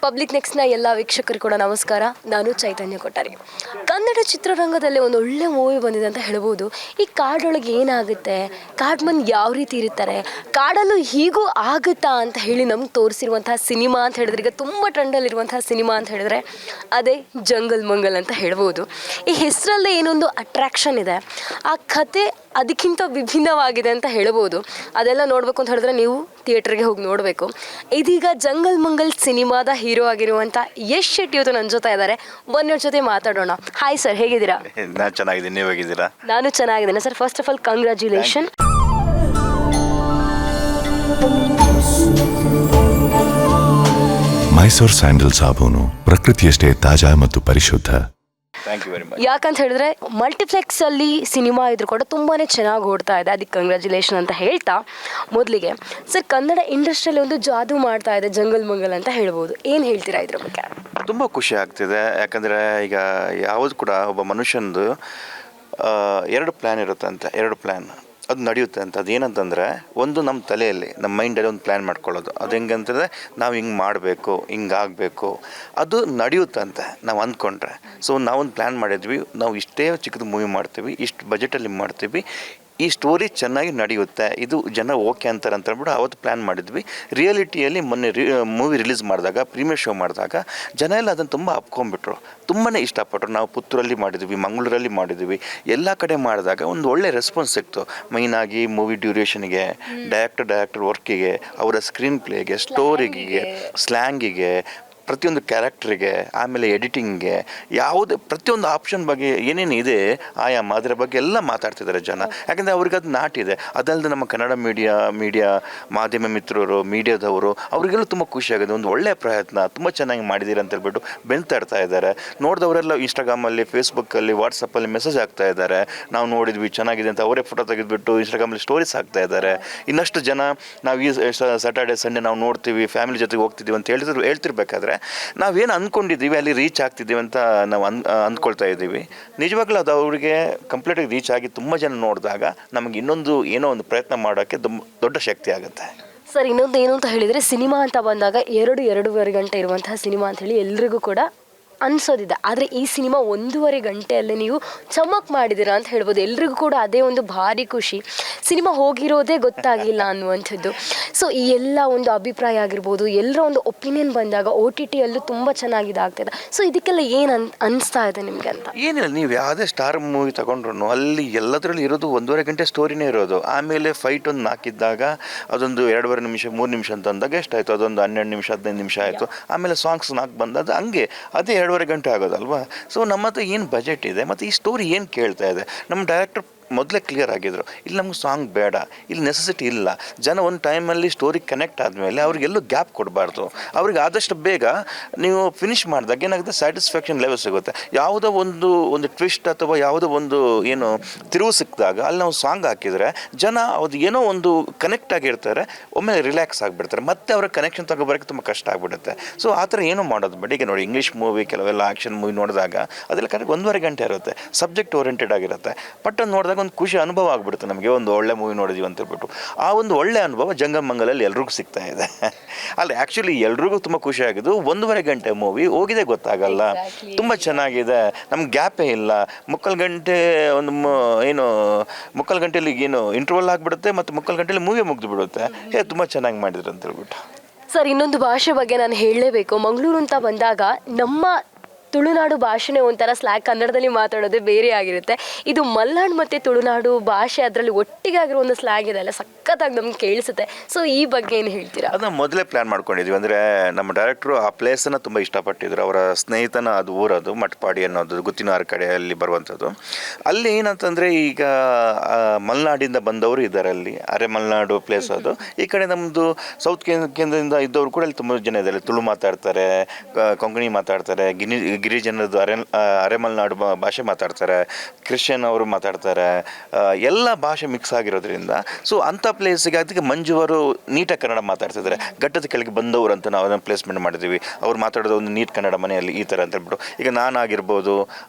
Public ನೆಕ್ಸ್ಟ್ನ ಎಲ್ಲ ವೀಕ್ಷಕರು ಕೂಡ ನಮಸ್ಕಾರ. ನಾನು ಚೈತನ್ಯ ಕೊಟ್ಟಾರಿ. ಕನ್ನಡ ಚಿತ್ರರಂಗದಲ್ಲಿ ಒಂದು ಒಳ್ಳೆ ಮೂವಿ ಬಂದಿದೆ ಅಂತ ಹೇಳ್ಬೋದು. ಈ ಕಾಡೊಳಗೆ ಏನಾಗುತ್ತೆ, ಕಾಡು ಮಂದಿ ಯಾವ ರೀತಿ ಇರ್ತಾರೆ, ಕಾಡಲ್ಲೂ ಹೀಗೂ ಆಗುತ್ತಾ ಅಂತ ಹೇಳಿ ನಮ್ಗೆ ತೋರಿಸಿರುವಂತಹ ಸಿನಿಮಾ ಅಂತ ಹೇಳಿದ್ರೆ, ಈಗ ತುಂಬ ಟ್ರೆಂಡಲ್ಲಿರುವಂತಹ ಸಿನಿಮಾ ಅಂತ ಹೇಳಿದ್ರೆ ಅದೇ ಜಂಗಲ್ ಮಂಗಲ್ ಅಂತ ಹೇಳ್ಬೋದು. ಈ ಹೆಸರಲ್ಲೇ ಏನೊಂದು ಅಟ್ರಾಕ್ಷನ್ ಇದೆ, ಆ ಕತೆ ಅದಕ್ಕಿಂತ ವಿಭಿನ್ನವಾಗಿದೆ ಅಂತ ಹೇಳ್ಬೋದು. ಅದೆಲ್ಲ ನೋಡಬೇಕು ಅಂತ ಹೇಳಿದ್ರೆ ನೀವು ಥಿಯೇಟ್ರಿಗೆ ಹೋಗಿ ನೋಡಬೇಕು. ಇದೀಗ ಜಂಗಲ್ ಮಂಗಲ್ ಸಿನಿಮಾದ ಹೀರೋ ಆಗಿರುವಂಥ ಯಶ್ ಶೆಟ್ಟಿ ಇವತ್ತು ನನ್ನ ಜೊತೆ ಇದ್ದಾರೆ. ಬನ್ನಿ ಅವ್ರ ಜೊತೆ ಮಾತಾಡೋಣ. ಹಾಯ್ ಸರ್, ಹೇಗಿದ್ದೀರಾ? ನಾನು ಚೆನ್ನಾಗಿದ್ದೀನಿ, ನೀವು ಹೇಗಿದ್ದೀರಾ? ನಾನು ಚೆನ್ನಾಗಿದ್ದೇನೆ sir. First of all congratulation. Mysuru sandal ಸಾಬೂನು ಪ್ರಕೃತಿಯಷ್ಟೇ ತಾಜಾ ಮತ್ತು ಪರಿಶುದ್ಧ. Thank you very much. ಯಾಕಂತ ಹೇಳಿದ್ರೆ ಮಲ್ಟಿಪ್ಲೆಕ್ಸಲ್ಲಿ ಸಿನಿಮಾ ಇದ್ರೂ ಕೂಡ ತುಂಬಾ ಚೆನ್ನಾಗಿ ಓಡ್ತಾ ಇದೆ, ಅದಕ್ಕೆ ಕಂಗ್ರ್ಯಾಚುಲೇಷನ್ ಅಂತ ಹೇಳ್ತಾ, ಮೊದಲಿಗೆ ಸರ್ ಕನ್ನಡ ಇಂಡಸ್ಟ್ರಿಯಲ್ಲಿ ಒಂದು ಜಾದೂ ಮಾಡ್ತಾ ಇದೆ ಜಂಗಲ್ ಮಂಗಲ್ ಅಂತ ಹೇಳ್ಬೋದು. ಏನು ಹೇಳ್ತೀರಾ ಇದ್ರ ಬಗ್ಗೆ? ತುಂಬ ಖುಷಿ ಆಗ್ತಿದೆ. ಯಾಕಂದರೆ ಈಗ ಯಾವುದು ಕೂಡ ಒಬ್ಬ ಮನುಷ್ಯನದು ಎರಡು ಪ್ಲ್ಯಾನ್ ಇರುತ್ತಂತೆ, ಎರಡು ಪ್ಲ್ಯಾನ್ ಅದು ನಡೆಯುತ್ತೆ ಅಂತ. ಅದೇನಂತಂದರೆ, ಒಂದು ನಮ್ಮ ತಲೆಯಲ್ಲಿ, ನಮ್ಮ ಮೈಂಡಲ್ಲಿ ಒಂದು ಪ್ಲ್ಯಾನ್ ಮಾಡ್ಕೊಳ್ಳೋದು. ಅದು ಹೆಂಗಂತಂದರೆ, ನಾವು ಹಿಂಗೆ ಮಾಡಬೇಕು, ಹಿಂಗಾಗಬೇಕು, ಅದು ನಡೆಯುತ್ತಂತೆ ನಾವು ಅಂದ್ಕೊಂಡ್ರೆ. ಸೊ ನಾವೊಂದು ಪ್ಲ್ಯಾನ್ ಮಾಡಿದ್ವಿ, ನಾವು ಇಷ್ಟೇ ಚಿಕ್ಕದು ಮೂವಿ ಮಾಡ್ತೀವಿ, ಇಷ್ಟು ಬಜೆಟಲ್ಲಿ ಮಾಡ್ತೀವಿ, ಈ ಸ್ಟೋರಿ ಚೆನ್ನಾಗಿ ನಡೆಯುತ್ತೆ, ಇದು ಜನ ಓಕೆ ಅಂತಾರೆ ಅಂತ ಹೇಳ್ಬಿಟ್ಟು ಅವತ್ತು ಪ್ಲ್ಯಾನ್ ಮಾಡಿದ್ವಿ. ರಿಯಾಲಿಟಿಯಲ್ಲಿ ಮೊನ್ನೆ ಮೂವಿ ರಿಲೀಸ್ ಮಾಡಿದಾಗ, ಪ್ರೀಮಿಯರ್ ಶೋ ಮಾಡಿದಾಗ ಜನ ಎಲ್ಲ ಅದನ್ನು ತುಂಬ ಅಪ್ಕೊಂಡ್ಬಿಟ್ರು, ತುಂಬಾ ಇಷ್ಟಪಟ್ಟರು. ನಾವು ಪುತ್ತೂರಲ್ಲಿ ಮಾಡಿದ್ವಿ, ಮಂಗಳೂರಲ್ಲಿ ಮಾಡಿದ್ವಿ, ಎಲ್ಲ ಕಡೆ ಮಾಡಿದಾಗ ಒಂದು ಒಳ್ಳೆ ರೆಸ್ಪಾನ್ಸ್ ಸಿಕ್ತು. ಮೈನಾಗಿ ಮೂವಿ ಡ್ಯೂರೇಷನ್ಗೆ, ಡೈರೆಕ್ಟರ್ ವರ್ಕಿಗೆ, ಅವರ ಸ್ಕ್ರೀನ್ ಪ್ಲೇಗೆ, ಸ್ಟೋರಿಗೆ, ಸ್ಲ್ಯಾಂಗಿಗೆ, ಪ್ರತಿಯೊಂದು ಕ್ಯಾರೆಕ್ಟ್ರಿಗೆ, ಆಮೇಲೆ ಎಡಿಟಿಂಗ್ಗೆ, ಯಾವುದೇ ಪ್ರತಿಯೊಂದು ಆಪ್ಷನ್ ಬಗ್ಗೆ ಏನೇನು ಇದೆ ಆಯಾಮ ಅದರ ಬಗ್ಗೆ ಎಲ್ಲ ಮಾತಾಡ್ತಿದ್ದಾರೆ ಜನ. ಯಾಕಂದರೆ ಅವ್ರಿಗೆ ಅದು ನಾಟಿದೆ. ಅದಲ್ಲದೆ ನಮ್ಮ ಕನ್ನಡ ಮೀಡಿಯಾ ಮಾಧ್ಯಮ ಮಿತ್ರರು, ಮೀಡಿಯಾದವರು, ಅವರಿಗೆಲ್ಲ ತುಂಬ ಖುಷಿಯಾಗಿದೆ. ಒಂದು ಒಳ್ಳೆಯ ಪ್ರಯತ್ನ, ತುಂಬ ಚೆನ್ನಾಗಿ ಮಾಡಿದ್ದೀರಿ ಅಂತ ಹೇಳ್ಬಿಟ್ಟು ಬೆಳ್ತಾಡ್ತಾ ಇದ್ದಾರೆ. ನೋಡಿದವರೆಲ್ಲ ಇನ್ಸ್ಟಾಗ್ರಾಮಲ್ಲಿ, ಫೇಸ್ಬುಕ್ಕಲ್ಲಿ, ವಾಟ್ಸಪ್ಪಲ್ಲಿ ಮೆಸೇಜ್ ಆಗ್ತಾ ಇದ್ದಾರೆ, ನಾವು ನೋಡಿದ್ವಿ ಚೆನ್ನಾಗಿದೆ ಅಂತ. ಅವರೇ ಫೋಟೋ ತೆಗೆದುಬಿಟ್ಟು ಇನ್ಸ್ಟಾಗ್ರಾಮಲ್ಲಿ ಸ್ಟೋರೀಸ್ ಹಾಕ್ತಾ ಇದ್ದಾರೆ. ಇನ್ನಷ್ಟು ಜನ ನಾವು ಈ ಸ್ಯಾಟರ್ಡೆ ಸಂಡೇ ನಾವು ನೋಡ್ತೀವಿ, ಫ್ಯಾಮಿಲಿ ಜೊತೆಗೆ ಹೋಗ್ತಿದ್ದೀವಿ ಅಂತ ಹೇಳ್ತಿರ್ಬೇಕಾದ್ರೆ ನಾವೇನು ಅಂದ್ಕೊಂಡಿದ್ದೀವಿ ಅಲ್ಲಿ ರೀಚ್ ಆಗ್ತಿದ್ದೀವಿ ಅಂತ ನಾವು ಅಂದ್ಕೊಳ್ತಾ ಇದ್ದೀವಿ. ನಿಜವಾಗ್ಲೂ ಅದು ಅವರಿಗೆ ಕಂಪ್ಲೀಟಾಗಿ ರೀಚ್ ಆಗಿ ತುಂಬ ಜನ ನೋಡಿದಾಗ ನಮಗೆ ಇನ್ನೊಂದು ಏನೋ ಒಂದು ಪ್ರಯತ್ನ ಮಾಡೋಕ್ಕೆ ದೊಡ್ಡ ಶಕ್ತಿ ಆಗುತ್ತೆ. ಸರ್ ಇನ್ನೊಂದು ಏನು ಅಂತ ಹೇಳಿದರೆ, ಸಿನಿಮಾ ಅಂತ ಬಂದಾಗ 2-2.5 ಗಂಟೆ ಇರುವಂತಹ ಸಿನಿಮಾ ಅಂತ ಹೇಳಿ ಎಲ್ರಿಗೂ ಕೂಡ ಅನಿಸೋದಿದೆ. ಆದರೆ ಈ ಸಿನಿಮಾ 1.5 ಗಂಟೆಯಲ್ಲೇ ನೀವು ಚಮಕ್ ಮಾಡಿದ್ದೀರಾ ಅಂತ ಹೇಳ್ಬೋದು. ಎಲ್ರಿಗೂ ಕೂಡ ಅದೇ ಒಂದು ಭಾರಿ ಖುಷಿ. ಸಿನಿಮಾ ಹೋಗಿರೋದೇ ಗೊತ್ತಾಗಿಲ್ಲ ಅನ್ನುವಂಥದ್ದು. ಸೊ ಈ ಎಲ್ಲ ಒಂದು ಅಭಿಪ್ರಾಯ ಆಗಿರ್ಬೋದು, ಎಲ್ಲರ ಒಂದು ಒಪಿನಿಯನ್ ಬಂದಾಗ OTTಯಲ್ಲೂ ತುಂಬ ಚೆನ್ನಾಗಿ ಇದಾಗ್ತಾಯಿದೆ. ಸೊ ಇದಕ್ಕೆಲ್ಲ ಏನು ಅನಿಸ್ತಾ ಇದೆ ನಿಮಗೆ ಅಂತ? ಏನಿಲ್ಲ, ನೀವು ಯಾವುದೇ ಸ್ಟಾರ್ ಮೂವಿ ತಗೊಂಡ್ರು ಅಲ್ಲಿ ಎಲ್ಲದರಲ್ಲಿ ಇರೋದು 1.5 ಗಂಟೆ ಸ್ಟೋರಿನೇ ಇರೋದು. ಆಮೇಲೆ ಫೈಟ್ ಒಂದು ಹಾಕಿದ್ದಾಗ ಅದೊಂದು 2.5 ನಿಮಿಷ 3 ನಿಮಿಷ ಅಂತ ಅಂದಾಗ ಎಷ್ಟಾಯಿತು, ಅದೊಂದು 12 ನಿಮಿಷ 15 ನಿಮಿಷ ಆಯಿತು. ಆಮೇಲೆ ಸಾಂಗ್ಸ್ 4 ಬಂದದ್ದು ಹಂಗೆ ಅದೇ 2.5 ಗಂಟೆ ಆಗೋದಲ್ವಾ. ಸೊ ನಮ್ಮ ಹತ್ರ ಏನು ಬಜೆಟ್ ಇದೆ ಮತ್ತು ಈ ಸ್ಟೋರಿ ಏನು ಕೇಳ್ತಾ ಇದೆ, ನಮ್ಮ ಡೈರೆಕ್ಟರ್ ಮೊದಲೇ ಕ್ಲಿಯರ್ ಆಗಿದ್ರು, ಇಲ್ಲಿ ನಮ್ಗೆ ಸಾಂಗ್ ಬೇಡ, ಇಲ್ಲಿ ನೆಸೆಸಿಟಿ ಇಲ್ಲ. ಜನ ಒಂದು ಟೈಮಲ್ಲಿ ಸ್ಟೋರಿ ಕನೆಕ್ಟ್ ಆದಮೇಲೆ ಅವ್ರಿಗೆಲ್ಲೂ ಗ್ಯಾಪ್ ಕೊಡಬಾರ್ದು. ಅವ್ರಿಗೆ ಆದಷ್ಟು ಬೇಗ ನೀವು ಫಿನಿಷ್ ಮಾಡಿದಾಗ ಏನಾಗುತ್ತೆ, ಸ್ಯಾಟಿಸ್ಫ್ಯಾಕ್ಷನ್ ಲೆವೆಲ್ ಸಿಗುತ್ತೆ. ಯಾವುದೋ ಒಂದು ಟ್ವಿಸ್ಟ್ ಅಥವಾ ಯಾವುದೋ ಒಂದು ಏನು ತಿರುವು ಸಿಕ್ಕಿದಾಗ ಅಲ್ಲಿ ನಾವು ಸಾಂಗ್ ಹಾಕಿದರೆ ಜನ ಅದು ಏನೋ ಒಂದು ಕನೆಕ್ಟ್ ಆಗಿರ್ತಾರೆ, ಒಮ್ಮೆ ರಿಲ್ಯಾಕ್ಸ್ ಆಗಿಬಿಡ್ತಾರೆ, ಮತ್ತೆ ಅವರ ಕನೆಕ್ಷನ್ ತಗೊಬರೋಕ್ಕೆ ತುಂಬ ಕಷ್ಟ ಆಗಿಬಿಡುತ್ತೆ. ಸೊ ಆ ಥರ ಏನೂ ಮಾಡೋದು ಬೇಡ. ಈಗ ನೋಡಿ, ಇಂಗ್ಲೀಷ್ ಮೂವಿ ಕೆಲವೆಲ್ಲ ಆ್ಯಕ್ಷನ್ ಮೂವಿ ನೋಡಿದಾಗ ಅದೆಲ್ಲ ಕರೆಕ್ಟ್ 1.5 ಗಂಟೆ ಇರುತ್ತೆ, ಸಬ್ಜೆಕ್ಟ್ ಓರಿಯೆಂಟೆಡ್ ಆಗಿರುತ್ತೆ. ಬಟ್ ಅದು ನೋಡಿದಾಗ ಒಂದು ಖುಷಿ ಅನುಭವ ಆಗಿಬಿಡುತ್ತೆ ನಮಗೆ, ಒಂದು ಒಳ್ಳೆ ಮೂವಿ ನೋಡಿದ್ವಿ ಅಂತ ಹೇಳ್ಬಿಟ್ಟು. ಆ ಒಂದು ಒಳ್ಳೆ ಅನುಭವ ಜಂಗಲ್ ಮಂಗಲಲ್ಲಿ ಎಲ್ರಿಗೂ ಸಿಗ್ತಾ ಇದೆ. ಅಲ್ಲಿ ಆ್ಯಕ್ಚುಲಿ ಎಲ್ರಿಗೂ ತುಂಬ ಖುಷಿ ಆಗಿದ್ದು, 1.5 ಗಂಟೆ ಮೂವಿ ಹೋಗಿದೆ ಗೊತ್ತಾಗಲ್ಲ, ತುಂಬ ಚೆನ್ನಾಗಿದೆ, ನಮ್ಗೆ ಗ್ಯಾಪೇ ಇಲ್ಲ. ಮುಕ್ಕಾಲು ಗಂಟೆ ಒಂದು ಮುಕ್ಕಾಲು ಗಂಟೆಯಲ್ಲಿ ಏನು ಇಂಟರ್ವಲ್ ಆಗಿಬಿಡುತ್ತೆ, ಮತ್ತು ಮುಕ್ಕಾಲು ಗಂಟೆಯಲ್ಲಿ ಮೂವಿ ಮುಗಿದು ಬಿಡುತ್ತೆ. ತುಂಬ ಚೆನ್ನಾಗಿ ಮಾಡಿದ್ರು ಅಂತ ಹೇಳ್ಬಿಟ್ಟು. ಸರ್ ಇನ್ನೊಂದು ಭಾಷೆ ಬಗ್ಗೆ ನಾನು ಹೇಳಲೇಬೇಕು. ಮಂಗಳೂರು ಅಂತ ಬಂದಾಗ ನಮ್ಮ ತುಳುನಾಡು ಭಾಷೆನೇ ಒಂಥರ ಸ್ಲ್ಯಾಗ್, ಕನ್ನಡದಲ್ಲಿ ಮಾತಾಡೋದೇ ಬೇರೆ ಆಗಿರುತ್ತೆ. ಇದು ಮಲೆನಾಡು ಮತ್ತು ತುಳುನಾಡು ಭಾಷೆ ಅದರಲ್ಲಿ ಒಟ್ಟಿಗೆ ಆಗಿರೋ ಒಂದು ಸ್ಲ್ಯಾಗ್ ಇದೆ ಅಲ್ಲ, ಸಖತ್ತಾಗಿ ನಮ್ಗೆ ಕೇಳಿಸುತ್ತೆ. ಸೊ ಈ ಬಗ್ಗೆ ಏನು ಹೇಳ್ತೀರಾ? ಅದನ್ನ ಮೊದಲೇ ಪ್ಲ್ಯಾನ್ ಮಾಡ್ಕೊಂಡಿದ್ವಿ. ಅಂದರೆ ನಮ್ಮ ಡೈರೆಕ್ಟ್ರು ಆ ಪ್ಲೇಸನ್ನು ತುಂಬ ಇಷ್ಟಪಟ್ಟಿದ್ರು. ಅವರ ಸ್ನೇಹಿತನ ಅದು ಊರದು ಮಟ್ಪಾಡಿ ಅನ್ನೋದು ಗುತ್ತಿನಾರ್ ಕಡೆಯಲ್ಲಿ ಬರುವಂಥದ್ದು. ಅಲ್ಲಿ ಏನಂತಂದರೆ, ಈಗ ಮಲೆನಾಡಿಂದ ಬಂದವರು ಇದ್ದಾರೆ ಅಲ್ಲಿ, ಅರೆ ಮಲೆನಾಡು ಪ್ಲೇಸ್ ಅದು. ಈ ಕಡೆ ನಮ್ಮದು ಸೌತ್ ಕೇಂದ್ರದಿಂದ ಇದ್ದವರು ಕೂಡ ಅಲ್ಲಿ ತುಂಬ ಜನ ಇದ್ದಾರೆ. ತುಳು ಮಾತಾಡ್ತಾರೆ, ಕೊಂಕಣಿ ಮಾತಾಡ್ತಾರೆ, ಗಿರಿಜನರದ್ದು ಅರೆ ಮಲೆನಾಡು ಭಾಷೆ ಮಾತಾಡ್ತಾರೆ, ಕ್ರಿಶ್ಚಿಯನ್ ಅವರು ಮಾತಾಡ್ತಾರೆ, ಎಲ್ಲ ಭಾಷೆ ಮಿಕ್ಸ್ ಆಗಿರೋದ್ರಿಂದ ಸೊ ಅಂಥ ಪ್ಲೇಸಿಗೆ ಅದಕ್ಕೆ ಮಂಜುವರು ನೀಟಾಗಿ ಕನ್ನಡ ಮಾತಾಡ್ತಿದ್ದಾರೆ. ಘಟ್ಟದ ಕೆಳಗೆ ಬಂದವರು ಅಂತ ನಾವು ಅದನ್ನು ಪ್ಲೇಸ್ಮೆಂಟ್ ಮಾಡಿದ್ದೀವಿ. ಅವ್ರು ಮಾತಾಡೋದು ಒಂದು ನೀಟ್ ಕನ್ನಡ ಮನೆಯಲ್ಲಿ ಈ ಥರ ಅಂತ ಹೇಳ್ಬಿಟ್ಟು. ಈಗ ನಾನಾಗಿರ್ಬೋದು,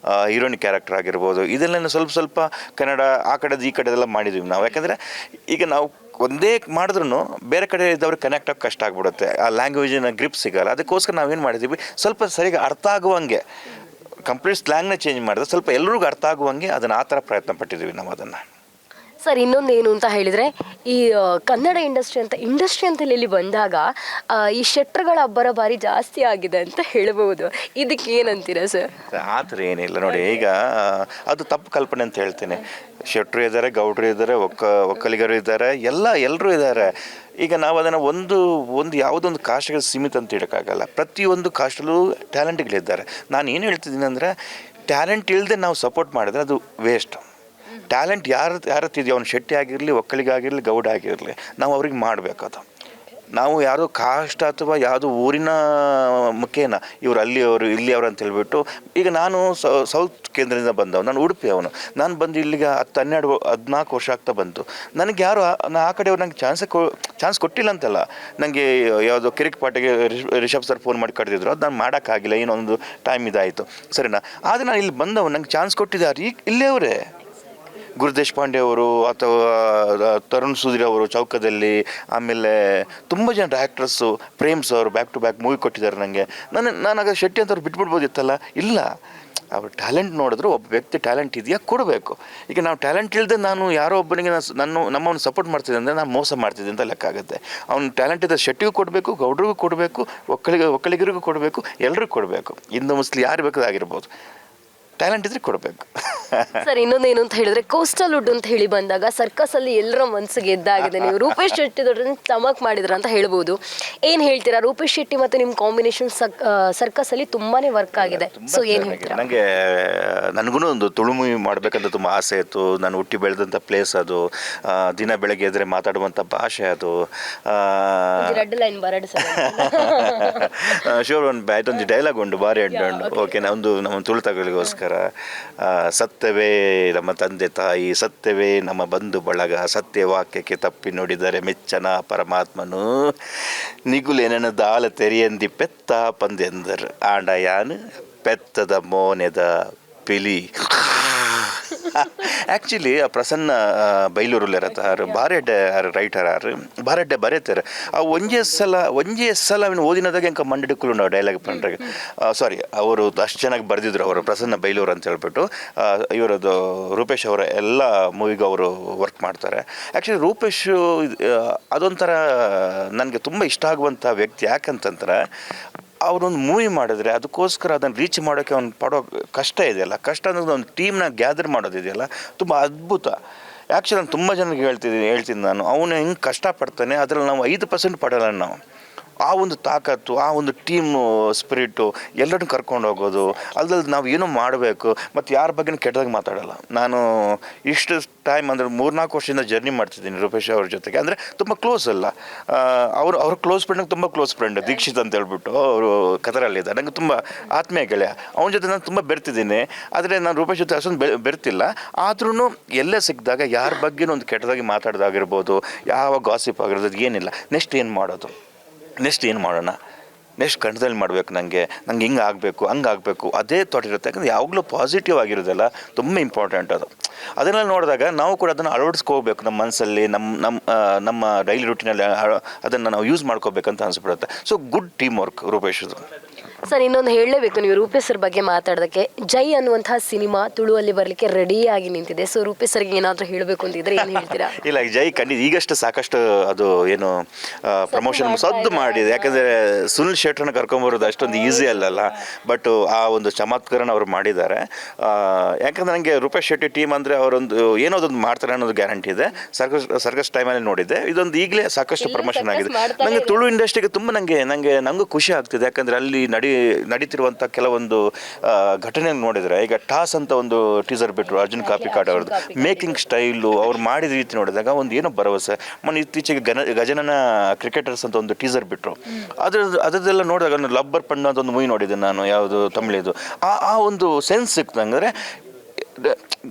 ಹೀರೋಯಿನ್ ಕ್ಯಾರೆಕ್ಟರ್ ಆಗಿರ್ಬೋದು, ಇದೆಲ್ಲ ಸ್ವಲ್ಪ ಕನ್ನಡ ಆ ಕಡೆದು ಈ ಕಡೆದೆಲ್ಲ ಮಾಡಿದ್ದೀವಿ ನಾವು. ಯಾಕಂದರೆ ಈಗ ನಾವು ಒಂದೇ ಮಾಡಿದ್ರೂ ಬೇರೆ ಕಡೆ ಇದ್ದವ್ರಿಗೆ ಕನೆಕ್ಟ್ ಆಗಿ ಕಷ್ಟ ಆಗ್ಬಿಡುತ್ತೆ, ಆ ಲ್ಯಾಂಗ್ವೇಜಿನ ಗ್ರಿಪ್ ಸಿಗಲ್ಲ. ಅದಕ್ಕೋಸ್ಕರ ನಾವೇನು ಮಾಡಿದ್ದೀವಿ, ಸ್ವಲ್ಪ ಸರಿಯಾಗಿ ಅರ್ಥ ಆಗುವಂಗೆ ಕಂಪ್ಲೀಟ್ ಸ್ಲ್ಯಾಂಗ್ನ ಚೇಂಜ್ ಮಾಡಿದ್ರೆ ಸ್ವಲ್ಪ ಎಲ್ರಿಗೂ ಅರ್ಥ ಆಗುವಂಗೆ ಅದನ್ನು ಆ ಥರ ಪ್ರಯತ್ನ ಪಟ್ಟಿದ್ದೀವಿ ನಾವು ಅದನ್ನು. ಸರ್ ಇನ್ನೊಂದು ಏನು ಅಂತ ಹೇಳಿದರೆ ಈ ಕನ್ನಡ ಇಂಡಸ್ಟ್ರಿ ಅಂತ ಇಲ್ಲಿ ಬಂದಾಗ ಈ ಶೆಟ್ರುಗಳ ಅಬ್ಬರ ಬಾರಿ ಜಾಸ್ತಿ ಆಗಿದೆ ಅಂತ ಹೇಳ್ಬೋದು. ಇದಕ್ಕೆ ಏನಂತೀರಾ ಸರ್? ಆ ಥರ ಏನಿಲ್ಲ ನೋಡಿ, ಈಗ ಅದು ತಪ್ಪು ಕಲ್ಪನೆ ಅಂತ ಹೇಳ್ತೀನಿ. ಶೆಟ್ರು ಇದ್ದಾರೆ, ಗೌಡ್ರು ಇದ್ದಾರೆ, ಒಕ್ಕಲಿಗರು ಇದ್ದಾರೆ, ಎಲ್ಲರೂ ಇದ್ದಾರೆ. ಈಗ ನಾವು ಅದನ್ನು ಒಂದು ಯಾವುದೊಂದು ಕಾಸ್ಟ್ಗೆ ಸೀಮಿತ ಅಂತ ಹೇಳೋಕ್ಕಾಗಲ್ಲ. ಪ್ರತಿಯೊಂದು ಕಾಸ್ಟಲ್ಲೂ ಟ್ಯಾಲೆಂಟ್ಗಳಿದ್ದಾರೆ. ನಾನು ಏನು ಹೇಳ್ತಿದ್ದೀನಿ ಅಂದರೆ, ಟ್ಯಾಲೆಂಟ್ ಇಲ್ಲದೆ ನಾವು ಸಪೋರ್ಟ್ ಮಾಡಿದ್ರೆ ಅದು ವೇಸ್ಟ್. ಟ್ಯಾಲೆಂಟ್ ಯಾರತ್ತಿದೆಯೋ, ಅವ್ನು ಶೆಟ್ಟಿ ಆಗಿರಲಿ, ಒಕ್ಕಲಿಗ ಆಗಿರಲಿ, ಗೌಡ ಆಗಿರಲಿ, ನಾವು ಅವ್ರಿಗೆ ಮಾಡಬೇಕದು. ನಾವು ಯಾವುದೋ ಕಾಸ್ಟ್ ಅಥವಾ ಯಾವುದೋ ಊರಿನ ಮುಖೇನ ಇವರು ಅಲ್ಲಿಯವರು ಇಲ್ಲಿಯವರು ಅಂತ ಹೇಳ್ಬಿಟ್ಟು, ಈಗ ನಾನು ಸೌತ್ ಕೇಂದ್ರದಿಂದ ಬಂದವು, ನಾನು ಉಡುಪಿ ಅವನು, ನಾನು ಬಂದು ಇಲ್ಲಿಗೆ 14 ವರ್ಷ ಆಗ್ತಾ ಬಂತು. ನನಗೆ ಯಾರು ಆ ಕಡೆಯವ್ರು ನಂಗೆ ಚಾನ್ಸ್ ಕೊಟ್ಟಿಲ್ಲ ಅಂತಲ್ಲ, ನನಗೆ ಯಾವುದೋ ಕಿರಿಕ್ ಪಾಟಿಗೆ ರಿಷಬ್ ಸರ್ ಫೋನ್ ಮಾಡಿ ಕರೆದಿದ್ರು, ಅದು ನಾನು ಮಾಡೋಕ್ಕಾಗಿಲ್ಲ, ಏನೊಂದು ಟೈಮ್ ಇದಾಯಿತು, ಸರಿನಾ. ಆದರೆ ನಾನು ಇಲ್ಲಿ ಬಂದವು, ನಂಗೆ ಚಾನ್ಸ್ ಕೊಟ್ಟಿದ್ದಾರೆ ಈಗ ಇಲ್ಲೇ ಅವರೇ, ಗುರುದೇಶ್ ಪಾಂಡೆ ಅವರು ಅಥವಾ ತರುಣ್ ಸುಧೀರ್ ಅವರು ಚೌಕದಲ್ಲಿ, ಆಮೇಲೆ ತುಂಬ ಜನ ಡೈರೆಕ್ಟರ್ಸು, ಪ್ರೇಮ್ಸ್ ಅವರು ಬ್ಯಾಕ್ ಟು ಬ್ಯಾಕ್ ಮೂವಿ ಕೊಟ್ಟಿದ್ದಾರೆ ನನಗೆ. ನಾನಾಗ ಶೆಟ್ಟಿ ಅಂತವ್ರು ಬಿಟ್ಬಿಡ್ಬೋದಿತ್ತಲ್ಲ, ಇಲ್ಲ, ಅವ್ರು ಟ್ಯಾಲೆಂಟ್ ನೋಡಿದ್ರು, ಒಬ್ಬ ವ್ಯಕ್ತಿ ಟ್ಯಾಲೆಂಟ್ ಇದೆಯಾ ಕೊಡಬೇಕು. ಈಗ ನಾವು ಟ್ಯಾಲೆಂಟ್ ಇಲ್ಲದೆ ನಾನು ಯಾರೋ ಒಬ್ಬನಿಗೆ ನಮ್ಮನ್ನು ಸಪೋರ್ಟ್ ಮಾಡ್ತಿದ್ದೆ ಅಂದರೆ ನಾನು ಮೋಸ ಮಾಡ್ತಿದ್ದೆ ಅಂತ ಲೆಕ್ಕ ಆಗುತ್ತೆ. ಅವ್ನು ಟ್ಯಾಲೆಂಟ್ ಇದ್ದರೆ ಶೆಟ್ಟಿಗೂ ಕೊಡಬೇಕು, ಗೌಡ್ರಿಗೂ ಕೊಡಬೇಕು, ಒಕ್ಕಲಿಗರಿಗೂ ಕೊಡಬೇಕು, ಎಲ್ರಿಗೂ ಕೊಡಬೇಕು. ಹಿಂದೂ ಮುಸ್ಲಿ ಯಾರು ಬೇಕಾದಾಗಿರ್ಬೋದು, ಟ್ಯಾಲೆಂಟ್ ಇದ್ರೆ ಕೊಡಬೇಕು. ಸರ್ ಇನ್ನೊಂದೇನು ಅಂತ ಹೇಳಿದ್ರೆ, ಕೋಸ್ಟಲ್ ವುಡ್ ಅಂತ ಹೇಳಿ ಬಂದಾಗ ಸರ್ಕಸಲ್ಲಿ ಎಲ್ಲರ ಮನಸ್ಸಿಗೆ ಎದ್ದಾಗಿದೆ. ನೀವು ರೂಪೇಶ್ ಶೆಟ್ಟಿ ದೊಡ್ಡ ಚಮಕ್ ಮಾಡಿದ್ರ ಅಂತ ಹೇಳ್ಬೋದು. ಏನು ಹೇಳ್ತೀರಾ? ರೂಪೇಶ್ ಶೆಟ್ಟಿ ಮತ್ತು ನಿಮ್ಮ ಕಾಂಬಿನೇಷನ್ ಸರ್ಕಸಲ್ಲಿ ತುಂಬಾನೇ ವರ್ಕ್ ಆಗಿದೆ. ಸೊ ಏನು ಹೇಳ್ತೀರಾ? ನನಗೂ ಒಂದು ತುಳು ಮೂವಿ ಮಾಡಬೇಕಂತ ತುಂಬ ಆಸೆ ಇತ್ತು. ನಾನು ಹುಟ್ಟಿ ಬೆಳೆದಂಥ ಪ್ಲೇಸ್ ಅದು, ದಿನ ಬೆಳಗ್ಗೆ ಎದ್ರೆ ಮಾತಾಡುವಂಥ ಭಾಷೆ ಅದು. ರೆಡ್ ಲೈನ್ ಬರಡು ಸರ್ ಶೋರ್ ಆಯ್ತೊಂದು ಡೈಲಾಗ್ ಉಂಟು, ಬಾರಿ ಅಡ್ಡು. ಓಕೆ, ನಮ್ಮ ತುಳು ತಗೊಳ್ಳಿಗೋಸ್ಕರ, ಸತ್ಯವೇ ನಮ್ಮ ತಂದೆ ತಾಯಿ, ಸತ್ಯವೇ ನಮ್ಮ ಬಂಧು ಬಳಗ, ಸತ್ಯ ವಾಕ್ಯಕ್ಕೆ ತಪ್ಪಿ ನುಡಿದರೆ ಮೆಚ್ಚನ ಪರಮಾತ್ಮನು, ನಿಗುಲೇನನ್ನು ದಾಳ ತೆರೆಯಂದಿ ಪೆತ್ತ ಪಂದೆಂದರು, ಆಂಡಯಾನು ಪೆತ್ತದ ಮೋನೆದ ಪಿಲಿ. ಆ್ಯಕ್ಚುಲಿ ಆ ಪ್ರಸನ್ನ ಬೈಲೂರಲ್ಲಿ ಇರತ್ತಾರು, ಬಾರೆಡ್ಡೆ ರೈಟರ್ ಆರು, ಬಾರೆಡ್ಡೆ ಬರೀತಾರೆ. ಆ ಒಂಜೇ ಸಲ ಅವನು ಓದಿನದಾಗ ಎಂಕ ಮಂಡಿಕ್ಕಲು ನಾವು ಡೈಲಾಗ್ ಪಂಡ್ರೆ, ಸಾರಿ, ಅವರು ಅಷ್ಟು ಚೆನ್ನಾಗಿ ಬರೆದಿದ್ರು ಅವರು, ಪ್ರಸನ್ನ ಬೈಲೂರು ಅಂತ ಹೇಳ್ಬಿಟ್ಟು. ಇವರದ್ದು ರೂಪೇಶ್ ಅವರ ಎಲ್ಲ ಮೂವಿಗೂ ಅವರು ವರ್ಕ್ ಮಾಡ್ತಾರೆ. ಆ್ಯಕ್ಚುಲಿ ರೂಪೇಶ್ ಅದೊಂಥರ ನನಗೆ ತುಂಬ ಇಷ್ಟ ಆಗುವಂಥ ವ್ಯಕ್ತಿ. ಯಾಕಂತಂದ್ರೆ ಅವರೊಂದು ಮೂವಿ ಮಾಡಿದ್ರೆ ಅದಕ್ಕೋಸ್ಕರ ಅದನ್ನು ರೀಚ್ ಮಾಡೋಕ್ಕೆ ಅವ್ನು ಪಡೋ ಕಷ್ಟ ಇದೆಯಲ್ಲ, ಕಷ್ಟ ಅನ್ನೋದು ಒಂದು ಟೀಮ್ನ ಗ್ಯಾದರ್ ಮಾಡೋದಿದೆಯಲ್ಲ, ತುಂಬ ಅದ್ಭುತ. ಆ್ಯಕ್ಚುಲಿ ನಾನು ತುಂಬ ಜನಕ್ಕೆ ಹೇಳ್ತೀನಿ ನಾನು, ಅವನು ಹೆಂಗೆ ಕಷ್ಟಪಡ್ತಾನೆ ಅದರಲ್ಲಿ ನಾವು 5% ಪಡೋಲ್ಲ ನಾವು. ಆ ಒಂದು ತಾಕತ್ತು, ಆ ಒಂದು ಟೀಮು ಸ್ಪಿರಿಟು, ಎಲ್ಲರನ್ನೂ ಕರ್ಕೊಂಡು ಹೋಗೋದು, ಅಲ್ಲದೆ ನಾವು ಏನೋ ಮಾಡಬೇಕು, ಮತ್ತು ಯಾರ ಬಗ್ಗೆ ಕೆಟ್ಟದಾಗಿ ಮಾತಾಡೋಲ್ಲ. ನಾನು ಇಷ್ಟು ಟೈಮ್ ಅಂದರೆ 3-4 ವರ್ಷದಿಂದ ಜರ್ನಿ ಮಾಡ್ತಿದ್ದೀನಿ ರೂಪೇಶ್ ಅವ್ರ ಜೊತೆಗೆ. ಅಂದರೆ ತುಂಬ ಕ್ಲೋಸ್ ಅಲ್ಲ, ಅವ್ರ ಕ್ಲೋಸ್ ಫ್ರೆಂಡ್, ತುಂಬ ಕ್ಲೋಸ್ ಫ್ರೆಂಡ್ ದೀಕ್ಷಿತ್ ಅಂತ ಹೇಳ್ಬಿಟ್ಟು, ಅವರು ಕತರಲ್ಲಿದ್ದ, ನನಗೆ ತುಂಬ ಆತ್ಮೀಯ ಗೆಳೆಯ. ಅವನ ಜೊತೆ ನಾನು ತುಂಬ ಬೆರ್ತಿದ್ದೀನಿ. ಆದರೆ ನಾನು ರೂಪೇಶ್ ಜೊತೆ ಅಷ್ಟೊಂದು ಬೆರ್ತಿಲ್ಲ. ಆದ್ರೂ ಎಲ್ಲೇ ಸಿಕ್ಕಿದಾಗ ಯಾರ ಬಗ್ಗೆನೂ ಒಂದು ಕೆಟ್ಟದಾಗಿ ಮಾತಾಡೋದಾಗಿರ್ಬೋದು, ಯಾವ ಗಾಸಿಪ್ ಆಗಿರೋದು ಏನಿಲ್ಲ. ನೆಕ್ಸ್ಟ್ ಏನು ಮಾಡೋಣ, ನೆಕ್ಸ್ಟ್ ಕನ್ನಡದಲ್ಲಿ ಮಾಡಬೇಕು, ನನಗೆ ಹಿಂಗೆ ಆಗಬೇಕು, ಹಂಗೆ ಆಗಬೇಕು, ಅದೇ ಥಾಟ್ ಇರುತ್ತೆ. ಯಾಕಂದರೆ ಯಾವಾಗಲೂ ಪಾಸಿಟಿವ್ ಆಗಿರೋದಲ್ಲ ತುಂಬ ಇಂಪಾರ್ಟೆಂಟ್ ಅದು. ಅದನ್ನೆಲ್ಲ ನೋಡಿದಾಗ ನಾವು ಕೂಡ ಅದನ್ನು ಅಳವಡಿಸ್ಕೋಬೇಕು ನಮ್ಮ ಮನಸ್ಸಲ್ಲಿ, ನಮ್ಮ ಡೈಲಿ ರೂಟೀನಲ್ಲಿ ಅದನ್ನು ನಾವು ಯೂಸ್ ಮಾಡ್ಕೋಬೇಕಂತ ಅನಿಸ್ಬಿಡುತ್ತೆ. ಸೊ ಗುಡ್ ಟೀಮ್ ವರ್ಕ್ ರೂಪೇಶದು. ಸರ್ ಇನ್ನೊಂದು ಹೇಳಲೇಬೇಕು, ನೀವು ರೂಪೇಶ್ ಸರ್ ಬಗ್ಗೆ ಮಾತಾಡೋದಕ್ಕೆ. ಜೈ ಅನ್ನುವಂತಹ ಸಿನಿಮಾ ತುಳುವಲ್ಲಿ ಬರಲಿಕ್ಕೆ ರೆಡಿಯಾಗಿ ನಿಂತಿದೆ. ಸೊ ರೂಪೇಶ್ ಸರ್ಗೆ ಏನಾದರೂ ಹೇಳಬೇಕು ಅಂತಿದ್ರೆ ಏನು ಹೇಳ್ತೀರಾ? ಇಲ್ಲ, ಜೈ ಖಂಡಿತ ಈಗಷ್ಟು ಸಾಕಷ್ಟು ಅದು ಏನು ಪ್ರಮೋಷನ್ ಸದ್ದು ಮಾಡಿದೆ. ಯಾಕಂದರೆ ಸುನಿಲ್ ಶೆಟ್ಟರನ್ನ ಕರ್ಕೊಂಬರೋದು ಅಷ್ಟೊಂದು ಈಸಿ ಅಲ್ಲಲ್ಲ, ಬಟ್ ಆ ಒಂದು ಚಮತ್ಕಾರನ ಅವರು ಮಾಡಿದ್ದಾರೆ. ಯಾಕಂದರೆ ನನಗೆ ರೂಪೇಶ್ ಶೆಟ್ಟಿ ಟೀಮ್ ಅಂದರೆ ಅವರೊಂದು ಏನೋದೊಂದು ಮಾಡ್ತಾರೆ ಅನ್ನೋದು ಗ್ಯಾರಂಟಿ ಇದೆ. ಸರ್ಕಸ್ ಟೈಮಲ್ಲಿ ನೋಡಿದ್ದೆ, ಇದೊಂದು ಈಗಲೇ ಸಾಕಷ್ಟು ಪ್ರಮೋಷನ್ ಆಗಿದೆ. ನನಗೆ ತುಳು ಇಂಡಸ್ಟ್ರಿಗೆ ತುಂಬ ನನಗೂ ಖುಷಿ ಆಗ್ತಿದೆ. ಯಾಕಂದರೆ ಅಲ್ಲಿ ನಡೀತಿರುವಂಥ ಕೆಲವೊಂದು ಘಟನೆ ನೋಡಿದರೆ, ಈಗ ಟಾಸ್ ಅಂತ ಒಂದು ಟೀಸರ್ ಬಿಟ್ಟರು ಅರ್ಜುನ್ ಕಾಪಿಕಾಡ್ ಅವ್ರದ್ದು, ಮೇಕಿಂಗ್ ಸ್ಟೈಲು, ಅವ್ರು ಮಾಡಿದ ರೀತಿ ನೋಡಿದಾಗ ಒಂದು ಏನೋ ಭರವಸೆ. ಇತ್ತೀಚೆಗೆ ಗಜನನ ಕ್ರಿಕೆಟರ್ಸ್ ಅಂತ ಒಂದು ಟೀಸರ್ ಬಿಟ್ಟರು, ಅದರದ್ದೆಲ್ಲ ನೋಡಿದಾಗ ಲಬ್ಬರ್ ಪಣ್ಣ ಅಂತ ಒಂದು ಮೂವಿ ನೋಡಿದ್ದೆ ನಾನು, ಯಾವುದು ತಮಿಳಿದು. ಆ ಒಂದು ಸೆನ್ಸ್ ಸಿಕ್ತು. ಅಂದರೆ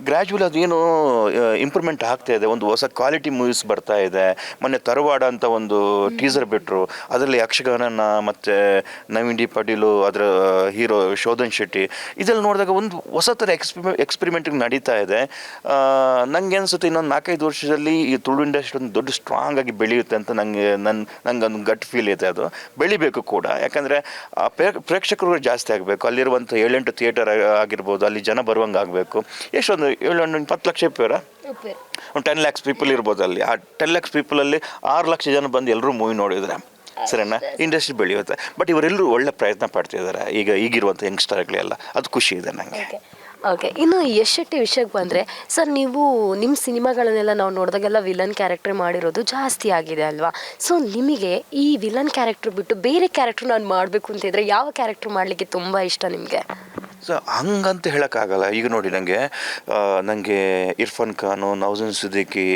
ಗ್ರ್ಯಾಜುವಲಿ ಅದೇನು ಇಂಪ್ರೂವ್ಮೆಂಟ್ ಆಗ್ತಾ ಇದೆ. ಒಂದು ಹೊಸ ಕ್ವಾಲಿಟಿ ಮೂವೀಸ್ ಬರ್ತಾ ಇದೆ. ಮೊನ್ನೆ ತರವಾಡ ಅಂತ ಒಂದು ಟೀಸರ್ ಬಿಟ್ಟರು, ಅದರಲ್ಲಿ ಯಕ್ಷಗಾನನ ಮತ್ತು ನವೀನ್ ಡಿ ಪಾಟೀಲು ಅದರ ಹೀರೋ ಶೋಧನ್ ಶೆಟ್ಟಿ, ಇದೆಲ್ಲ ನೋಡಿದಾಗ ಒಂದು ಹೊಸ ಥರ ಎಕ್ಸ್ಪೆರಿಮೆಂಟಿಂಗ್ ನಡೀತಾ ಇದೆ. ನನಗೆ ಅನಿಸುತ್ತೆ ಇನ್ನೊಂದು 4-5 ವರ್ಷದಲ್ಲಿ ಈ ತುಳು ಇಂಡಸ್ಟ್ರಿ ಒಂದು ದೊಡ್ಡ ಸ್ಟ್ರಾಂಗ್ ಆಗಿ ಬೆಳೆಯುತ್ತೆ ಅಂತ ನಂಗೊಂದು ಗಟ್ ಫೀಲ್ ಇದೆ. ಅದು ಬೆಳಿಬೇಕು ಕೂಡ, ಯಾಕಂದರೆ ಪ್ರೇಕ್ಷಕರು ಜಾಸ್ತಿ ಆಗಬೇಕು. ಅಲ್ಲಿರುವಂಥ 7-8 ಥಿಯೇಟರ್ ಆಗಿರ್ಬೋದು, ಅಲ್ಲಿ ಜನ ಬರುವಂಗೆ ಆಗಬೇಕು. ಎಷ್ಟೊಂದು 7-10 ಲಕ್ಷ ಒಂದು 10 lakhs ಪೀಪಲ್ ಇರ್ಬೋದು ಅಲ್ಲಿ. ಆ 10 lakhs ಪೀಪಲಲ್ಲಿ 6 ಲಕ್ಷ ಜನ ಬಂದು ಎಲ್ಲರೂ ಮೂವಿ ನೋಡಿದ್ರೆ ಸರಿನಾ ಇಂಡಸ್ಟ್ರಿ ಬೆಳೆಯುತ್ತೆ. ಬಟ್ ಇವರೆಲ್ಲರೂ ಒಳ್ಳೆ ಪ್ರಯತ್ನ ಪಡ್ತಿದ್ದಾರೆ ಈಗಿರುವಂಥ ಯಂಗ್ಸ್ಟರ್ಗಳೆಲ್ಲ. ಅದು ಖುಷಿ ಇದೆ ನನಗೆ. ಓಕೆ, ಇನ್ನು ಯಶ್ ಶೆಟ್ಟಿ ವಿಷಯಕ್ಕೆ ಬಂದರೆ ಸರ್, ನೀವು ನಿಮ್ಮ ಸಿನಿಮಾಗಳನ್ನೆಲ್ಲ ನಾವು ನೋಡಿದಾಗೆಲ್ಲ ವಿಲನ್ ಕ್ಯಾರೆಕ್ಟರ್ ಮಾಡಿರೋದು ಜಾಸ್ತಿ ಆಗಿದೆ ಅಲ್ವಾ? ಸೊ ನಿಮಗೆ ಈ ವಿಲನ್ ಕ್ಯಾರೆಕ್ಟರ್ ಬಿಟ್ಟು ಬೇರೆ ಕ್ಯಾರೆಕ್ಟರ್ ನಾನು ಮಾಡಬೇಕು ಅಂತಿದ್ರೆ ಯಾವ ಕ್ಯಾರೆಕ್ಟರ್ ಮಾಡಲಿಕ್ಕೆ ತುಂಬ ಇಷ್ಟ ನಿಮಗೆ? ಸೊ ಹಂಗಂತ ಹೇಳೋಕ್ಕಾಗಲ್ಲ. ಈಗ ನೋಡಿ, ನನಗೆ ಇರ್ಫಾನ್ ಖಾನು, ನೌಜನ್ ಸಿದ್ದಿಕಿ,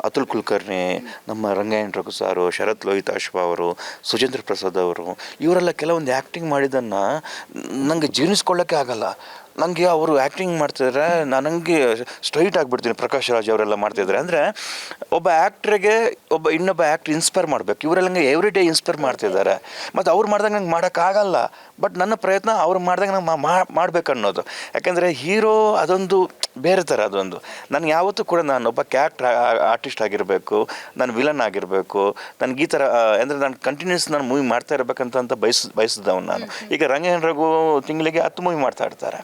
ಅತುಲ್ ಕುಲಕರ್ಣಿ, ನಮ್ಮ ರಂಗಾಯಣ ರಘು ಸಾರು, ಶರತ್ ಲೋಹಿತಾಶ್ವ ಅವರು, ಸುಜೇಂದ್ರ ಪ್ರಸಾದ್ ಅವರು, ಇವರೆಲ್ಲ ಕೆಲವೊಂದು ಆ್ಯಕ್ಟಿಂಗ್ ಮಾಡಿದ್ದನ್ನು ನನಗೆ ಜೀರ್ಣಿಸ್ಕೊಳ್ಳೋಕ್ಕೆ ಆಗಲ್ಲ. ನನಗೆ ಅವರು ಆ್ಯಕ್ಟಿಂಗ್ ಮಾಡ್ತಿದ್ರೆ ನನಗೆ ಸ್ಟ್ರೈಟ್ ಆಗಿಬಿಡ್ತೀನಿ. ಪ್ರಕಾಶ್ ರಾಜ್ ಅವರೆಲ್ಲ ಮಾಡ್ತಿದ್ದಾರೆ ಅಂದರೆ ಒಬ್ಬ ಆ್ಯಕ್ಟ್ರಿಗೆ ಇನ್ನೊಬ್ಬ ಆ್ಯಕ್ಟ್ರ್ ಇನ್ಸ್ಪೈರ್ ಮಾಡಬೇಕು. ಇವರೆಲ್ಲ ಎವ್ರಿ ಡೇ ಇನ್ಸ್ಪೈರ್ ಮಾಡ್ತಿದ್ದಾರೆ. ಮತ್ತು ಅವ್ರು ಮಾಡ್ದಾಗ ನಂಗೆ ಮಾಡೋಕ್ಕಾಗಲ್ಲ. ಬಟ್ ನನ್ನ ಪ್ರಯತ್ನ ಅವ್ರು ಮಾಡ್ದಾಗ ನಂಗೆ ಮಾಡ್ಬೇಕು ಅನ್ನೋದು. ಯಾಕೆಂದರೆ ಹೀರೋ ಅದೊಂದು ಬೇರೆ ಥರ. ಅದೊಂದು ನನಗೆ ಯಾವತ್ತೂ ಕೂಡ ನಾನು ಒಬ್ಬ ಕ್ಯಾರೆಕ್ಟರ್ ಆರ್ಟಿಸ್ಟ್ ಆಗಿರಬೇಕು, ನಾನು ವಿಲನ್ ಆಗಿರಬೇಕು, ನನಗೆ ಈ ಥರ ಅಂದರೆ ನಾನು ಕಂಟಿನ್ಯೂಸ್ ನಾನು ಮೂವಿ ಮಾಡ್ತಾ ಇರಬೇಕಂತ ಬಯಸಿದವನು ನಾನು. ಈಗ ರಂಗಾಯಣ ರಘು ತಿಂಗಳಿಗೆ 10 ಮೂವಿ ಮಾಡ್ತಾ ಇರ್ತಾರೆ.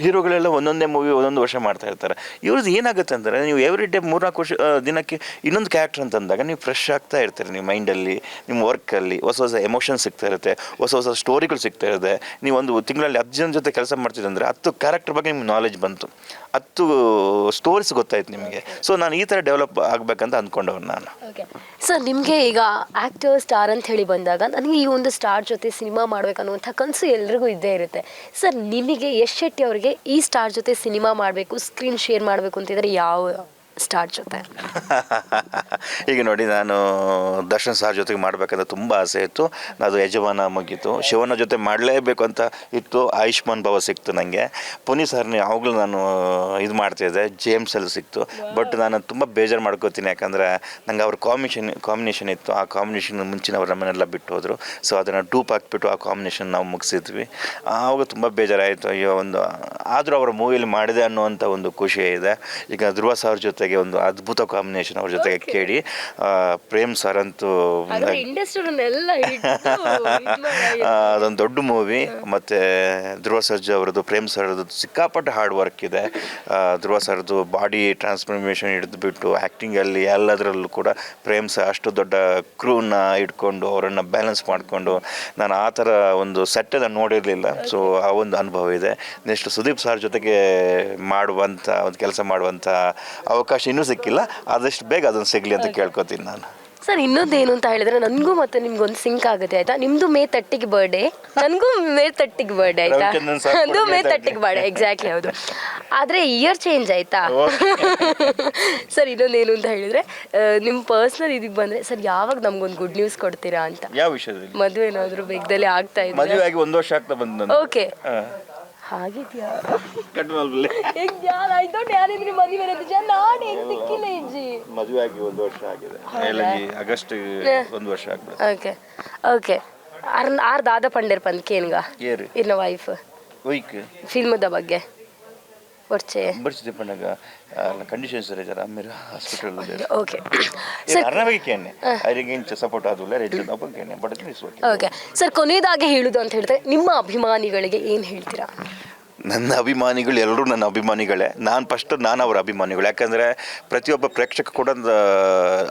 ಹೀರೋಗಳೆಲ್ಲ ಒಂದೊಂದೇ ಮೂವಿ ಒಂದೊಂದು ವರ್ಷ ಮಾಡ್ತಾ ಇರ್ತಾರೆ. ಇವ್ರದ್ದು ಏನಾಗುತ್ತೆ ಅಂದರೆ, ನೀವು ಎವ್ರಿ ಡೇ 3-4 ವರ್ಷ ದಿನಕ್ಕೆ ಇನ್ನೊಂದು ಕ್ಯಾರೆಕ್ಟರ್ ಅಂತಂದಾಗ ನೀವು ಫ್ರೆಶ್ ಆಗ್ತಾ ಇರ್ತೀರಿ. ನಿಮ್ಮ ಮೈಂಡಲ್ಲಿ, ನಿಮ್ಮ ವರ್ಕಲ್ಲಿ ಹೊಸ ಎಮೋಷನ್ ಸಿಗ್ತಾ ಇರುತ್ತೆ, ಹೊಸ ಸ್ಟೋರಿಗಳು ಸಿಗ್ತಾ ಇರುತ್ತೆ. ನೀವು ಒಂದು ತಿಂಗಳಲ್ಲಿ 10 ಜನ ಜೊತೆ ಕೆಲಸ ಮಾಡ್ತಿದ್ದಂದರೆ 10 ಕ್ಯಾರೆಕ್ಟರ್ ಬಗ್ಗೆ ನಿಮ್ಗೆ ನಾಲೆಜ್ ಬಂತು, 10 ಸ್ಟೋರೀಸ್ ಗೊತ್ತಾಯ್ತು ನಿಮಗೆ. ಸೊ ನಾನು ಈ ಥರ ಡೆವಲಪ್ ಆಗಬೇಕಂತ ಅಂದ್ಕೊಂಡವ್ನು ನಾನು. ಓಕೆ ಸರ್, ನಿಮಗೆ ಈಗ ಆ್ಯಕ್ಟರ್ ಸ್ಟಾರ್ ಅಂತ ಹೇಳಿ ಬಂದಾಗ ನನಗೆ ಈ ಒಂದು ಸ್ಟಾರ್ ಜೊತೆ ಸಿನಿಮಾ ಮಾಡಬೇಕನ್ನುವಂಥ ಕನಸು ಎಲ್ರಿಗೂ ಇದ್ದೇ ಇರುತ್ತೆ. ಸರ್, ನಿಮಗೆ ಯಶ್ ಶೆಟ್ಟಿ ಅವರಿಗೆ ಈ ಸ್ಟಾರ್ ಜೊತೆ ಸಿನಿಮಾ ಮಾಡಬೇಕು, ಸ್ಕ್ರೀನ್ ಶೇರ್ ಮಾಡಬೇಕು ಅಂತಿದ್ರೆ ಯಾವ ಸ್ಟಾರ್ ಜೊತೆ? ಈಗ ನೋಡಿ, ನಾನು ದರ್ಶನ್ ಸರ್ ಜೊತೆಗೆ ಮಾಡಬೇಕಂತ ತುಂಬ ಆಸೆ ಇತ್ತು. ಅದು ಯಜಮಾನ ಮುಗೀತು. ಶಿವನ ಜೊತೆ ಮಾಡಲೇಬೇಕು ಅಂತ ಇತ್ತು. ಆಯುಷ್ಮಾನ್ ಭವ ಸಿಕ್ತು ನನಗೆ. ಪುನೀತ್ ಸರ್ನ ಯಾವಾಗಲೂ ನಾನು ಇದು ಮಾಡ್ತಾಯಿದ್ದೆ, ಜೇಮ್ಸಲ್ಲಿ ಸಿಕ್ತು. ಬಟ್ ನಾನು ತುಂಬ ಬೇಜಾರು ಮಾಡ್ಕೋತೀನಿ. ಯಾಕಂದರೆ ನಂಗೆ ಅವ್ರ ಕಾಂಬಿನೇಷನ್ ಇತ್ತು. ಆ ಕಾಂಬಿನೇಷನ್ ಮುಂಚಿನ ಅವ್ರ ನಮ್ಮನ್ನೆಲ್ಲ ಬಿಟ್ಟು ಹೋದರು. ಸೊ ಅದನ್ನು ಡೂಪ್ ಹಾಕ್ಬಿಟ್ಟು ಆ ಕಾಂಬಿನೇಷನ್ ನಾವು ಮುಗಿಸಿದ್ವಿ. ಆವಾಗ ತುಂಬ ಬೇಜಾರಾಯಿತು. ಅಯ್ಯೋ, ಆದರೂ ಅವರ ಮೂವಿಯಲ್ಲಿ ಮಾಡಿದೆ ಅನ್ನುವಂಥ ಒಂದು ಖುಷಿ ಇದೆ. ಈಗ ಧ್ರುವ ಸರ್ ಜೊತೆಗೆ ಒಂದು ಅದ್ಭುತ ಕಾಂಬಿನೇಷನ್ ಅವ್ರ ಜೊತೆಗೆ ಕೇಳಿ. ಪ್ರೇಮ್ ಸರ್ ಅಂತೂ ಅದೊಂದು ದೊಡ್ಡ ಮೂವಿ. ಮತ್ತು ಧ್ರುವ ಸರ್ಜಾ ಅವರದ್ದು, ಪ್ರೇಮ್ ಸರ್ದು ಸಿಕ್ಕಾಪಟ್ಟೆ ಹಾರ್ಡ್ ವರ್ಕ್ ಇದೆ. ಧ್ರುವ ಸರ್ದು ಬಾಡಿ ಟ್ರಾನ್ಸ್ಫಾರ್ಮೇಷನ್ ಹಿಡಿದುಬಿಟ್ಟು ಆ್ಯಕ್ಟಿಂಗಲ್ಲಿ ಎಲ್ಲದರಲ್ಲೂ ಕೂಡ ಪ್ರೇಮ್ ಸರ್ ಅಷ್ಟು ದೊಡ್ಡ ಕ್ರೂನ ಇಟ್ಕೊಂಡು ಅವರನ್ನು ಬ್ಯಾಲೆನ್ಸ್ ಮಾಡಿಕೊಂಡು, ನಾನು ಆ ಥರ ಒಂದು ಸೆಟ್ಟನ್ನು ನೋಡಿರಲಿಲ್ಲ. ಸೊ ಆ ಒಂದು ಅನುಭವ ಇದೆ. ನೆಕ್ಸ್ಟ್ ಸುದೀಪ್ ಸರ್ ಜೊತೆಗೆ ಮಾಡುವಂಥ ಒಂದು ಕೆಲಸ ಮಾಡುವಂಥ ಅವಕಾಶ ಇನ್ನೂ ಸಿಕ್ಕಿಲ್ಲ. ಆದಷ್ಟು ಬೇಗ ಅದನ್ನು ಸಿಗಲಿ ಅಂತ ಕೇಳ್ಕೊತೀನಿ ನಾನು. ಸರ್, ಇನ್ನೊಂದೇನು ಅಂತ ಹೇಳಿದ್ರೆ, ನನಗೂ ಮತ್ತು ನಿಮ್ಗೊಂದು ಸಿಂಕ್ ಆಗುತ್ತೆ ಆಯ್ತಾ? ನಿಮ್ಮದು May 30 ಬರ್ಡೇ, ನನಗೂ May 30 ಬರ್ಡೇ ಆಯ್ತಾ? ಅದು May 30 ಬರ್ಡೇ, ಎಕ್ಸಾಕ್ಟ್ಲಿ ಹೌದು. ಆದರೆ ಇಯರ್ ಚೇಂಜ್ ಆಯ್ತಾ? ಸರ್, ಇನ್ನೊಂದೇನು ಅಂತ ಹೇಳಿದ್ರೆ, ನಿಮ್ಮ ಪರ್ಸ್ನಲ್ ಇದಕ್ಕೆ ಬಂದರೆ ಸರ್, ಯಾವಾಗ ನಮ್ಗೊಂದು ಗುಡ್ ನ್ಯೂಸ್ ಕೊಡ್ತೀರಾ ಅಂತ? ಯಾವ ವಿಷಯದಲ್ಲಿ? ಮದುವೆ ಏನಾದರೂ ಬೇಗದಲ್ಲೇ ಆಗ್ತಾ ಇದೆ? ಮದುವೆ ಆಗಿ 1 ವರ್ಷ ಆಗ್ತಾ ಬಂದು. ಓಕೆ, ಹಾಗಿದ್ಯಾ? ಯಾರಿದ್ರೆ ಮದುವೆ ನಾನು ಹೆಂಗ್ ಸಿಕ್ಕಿಲ್ಲ ಇಜ್ಜಿ. ಮದುವೆ ಆಗಿ 1 ವರ್ಷ ಆಗಿದೆ. ಆಗಸ್ಟ್ 1 ವರ್ಷ ಆಗ್ತದೆ. Okay okay. ಆರ್ ದಾದ ಪಂಡೇರ್ ಪಂದ್ ಕೇನ್ಗ ಇನ್ನ ವೈಫ್ ಫಿಲ್ಮದ ಬಗ್ಗೆ వచ్చే ಬರ್ತಿದೆ ಪಣ್ಣಗ ಕಂಡೀಷನ್ಸ್ ಇದ್ದಾರೆ ಅಮ್ಮರ ಹಾಸ್ಪಿಟಲ್ ಇದೆ. ಓಕೆ ಸರ್, ಅರ್ನವಗೇನೆ ಅವರಿಗೆ ಸಪೋರ್ಟ್ ಆದಲ್ಲ ರೇಟ್ ಅಪ್ಪಗೇನೆ but it's okay. Okay sir, ಕೊನೆಯದಾಗಿ ಹೇಳುದು ಅಂತ ಹೇಳಿದ್ರೆ, ನಿಮ್ಮ ಅಭಿಮಾನಿಗಳಿಗೆ ಏನು ಹೇಳ್ತೀರಾ? ನನ್ನ ಅಭಿಮಾನಿಗಳು ಎಲ್ಲರೂ ನನ್ನ ಅಭಿಮಾನಿಗಳೇ. ನಾನು ಅವರ ಅಭಿಮಾನಿಗಳು. ಯಾಕಂದರೆ ಪ್ರತಿಯೊಬ್ಬ ಪ್ರೇಕ್ಷಕ ಕೂಡ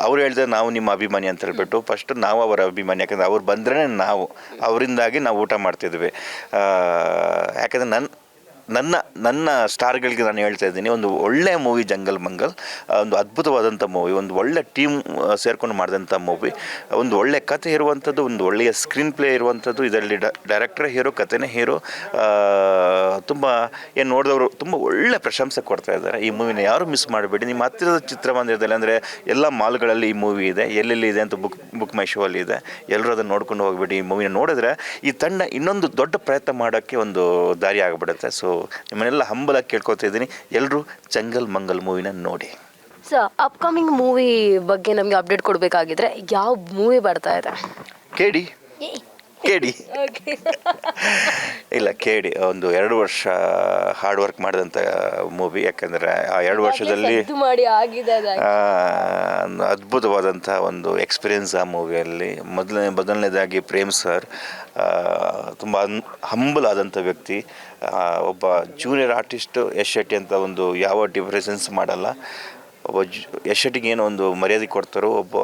ಅವ್ರು ಹೇಳಿದ್ರೆ ನಾವು ನಿಮ್ಮ ಅಭಿಮಾನಿ ಅಂತ ಹೇಳ್ಬಿಟ್ಟು ಫಸ್ಟ್ ನಾವು ಅವರ ಅಭಿಮಾನಿ. ಯಾಕಂದರೆ ಅವ್ರು ಬಂದ್ರೇ ನಾವು ಅವರಿಂದಾಗಿ ನಾವು ಊಟ ಮಾಡ್ತಿದ್ವಿ. ಯಾಕಂದರೆ ನನ್ನ ಸ್ಟಾರ್ಗಳಿಗೆ ನಾನು ಹೇಳ್ತಾ ಇದ್ದೀನಿ, ಒಂದು ಒಳ್ಳೆಯ ಮೂವಿ ಜಂಗಲ್ ಮಂಗಲ್, ಒಂದು ಅದ್ಭುತವಾದಂಥ ಮೂವಿ, ಒಂದು ಒಳ್ಳೆ ಟೀಮ್ ಸೇರ್ಕೊಂಡು ಮಾಡಿದಂಥ ಮೂವಿ, ಒಂದು ಒಳ್ಳೆ ಕತೆ ಇರುವಂಥದ್ದು, ಒಂದು ಒಳ್ಳೆಯ ಸ್ಕ್ರೀನ್ ಪ್ಲೇ ಇರುವಂಥದ್ದು. ಇದರಲ್ಲಿ ಡೈರೆಕ್ಟ್ರೇ ಹೀರೋ, ಕತೆನೇ ಹೀರೋ. ತುಂಬ ಏನು ನೋಡಿದವರು ತುಂಬ ಒಳ್ಳೆ ಪ್ರಶಂಸೆ ಕೊಡ್ತಾ ಇದ್ದಾರೆ. ಈ ಮೂವಿನ ಯಾರು ಮಿಸ್ ಮಾಡಬೇಡಿ. ನಿಮ್ಮ ಹತ್ತಿರದ ಚಿತ್ರಮಂದಿರದಲ್ಲಿ ಅಂದರೆ ಎಲ್ಲ ಮಾಲ್ಗಳಲ್ಲಿ ಈ ಮೂವಿ ಇದೆ, ಎಲ್ಲೆಲ್ಲಿ ಇದೆ ಅಂತ ಬುಕ್ ಮೈ ಶೋ ಅಲ್ಲಿ ಇದೆ. ಎಲ್ಲರೂ ಅದನ್ನು ನೋಡ್ಕೊಂಡು ಹೋಗ್ಬೇಡಿ. ಈ ಮೂವಿನ ನೋಡಿದ್ರೆ ಈ ತಂಡ ಇನ್ನೊಂದು ದೊಡ್ಡ ಪ್ರಯತ್ನ ಮಾಡೋಕ್ಕೆ ಒಂದು ದಾರಿ ಆಗಿಬಿಡುತ್ತೆ. ಸೊ ನಿಮ್ಮನ್ನೆಲ್ಲ ಹಂಬಲಾಗಿ ಕೇಳ್ಕೊತಾ ಇದ್ದೀನಿ, ಎಲ್ಲರೂ ಜಂಗಲ್ ಮಂಗಲ್ ಮೂವಿನ ನೋಡಿ. ಸೊ ಅಪ್ಕಮಿಂಗ್ ಮೂವಿ ಬಗ್ಗೆ ನಮಗೆ ಅಪ್ಡೇಟ್ ಕೊಡಬೇಕಾಗಿದ್ರೆ ಯಾವ ಮೂವಿ ಬರ್ತಾ ಇದೆ? ಕೇಡಿ ಇಲ್ಲ, ಕೇಡಿ ಒಂದು 2 ವರ್ಷ ಹಾರ್ಡ್ ವರ್ಕ್ ಮಾಡಿದಂಥ ಮೂವಿ. ಯಾಕಂದರೆ ಆ 2 ವರ್ಷದಲ್ಲಿ ಮಾಡಿ ಆಗಿದೆ ಒಂದು ಅದ್ಭುತವಾದಂಥ ಒಂದು ಎಕ್ಸ್ಪೀರಿಯೆನ್ಸ್ ಆ ಮೂವಿಯಲ್ಲಿ. ಮೊದಲನೇದಾಗಿ ಪ್ರೇಮ್ ಸರ್ ತುಂಬ ಹಂಬಲ್ ಆದಂಥ ವ್ಯಕ್ತಿ. ಒಬ್ಬ ಜೂನಿಯರ್ ಆರ್ಟಿಸ್ಟು ಯಶ್ ಶೆಟ್ಟಿ ಅಂತ ಒಂದು ಯಾವ ಡಿಫರೆನ್ಸ್ ಮಾಡಲ್ಲ. ಒಬ್ಬ ಯಶ್ ಶೆಟ್ಟಿಗೆ ಏನೋ ಒಂದು ಮರ್ಯಾದೆ ಕೊಡ್ತಾರೋ, ಒಬ್ಬ